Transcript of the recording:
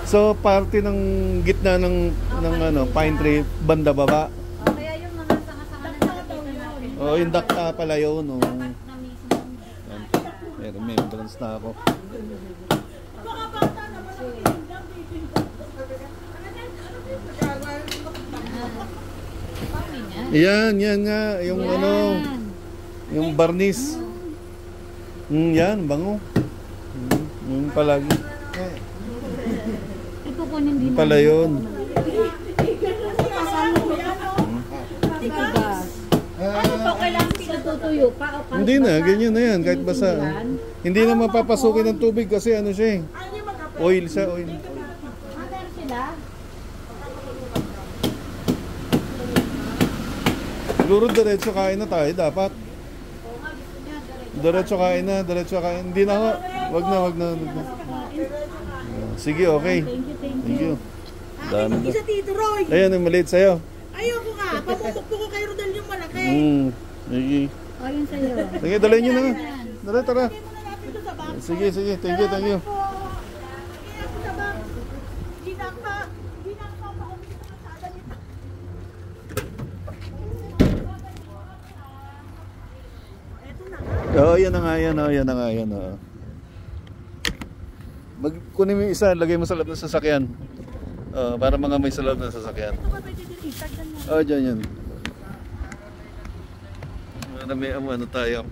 So, parte ng gitna ng ano, pine tree, banda baba. Kaya yung mga sanga-sanga na nakikita natin. Oh, yung dakta pala yun. Oh. Na mismo. May entrance na ako. Yan nga. Yung Yan. ano, yung barnis. Yan, bango. Yung palagi. Ipukunin din. Pala yun. Ano pa kailangan pinatutuyo pa? O kahit Hindi na, basa? ganyan na yan. Kahit basa. Hindi na mapapasukin ng tubig kasi ano siya eh. Oil siya, oil. Meron sila? Siguro diretso kain na tayo dapat. Diretso kain na. Hindi na ako. Wag na. Sige, okay. Thank you. Dami na. Isa Tito Roy. Ayan, yung maliit sa'yo. Ayoko nga. Pamumukpo ko kay Rodel yung malaki. Sige. O, yun sa'yo. Sige, dalhin nyo na nga. Tara. Lagay mo na natin doon sa bag. Sige. Thank you. Lagay ako sa bag. Ginakpa pa ako dito sa kalsada. Eto na nga. Oo, yan na nga yan. Kunin mo yung isa, lagay mo sa loob ng sasakyan. Para mga may sa loob ng sasakyan. Ito ba pwede din itagdan mo? Oo, dyan. Para may ano tayo.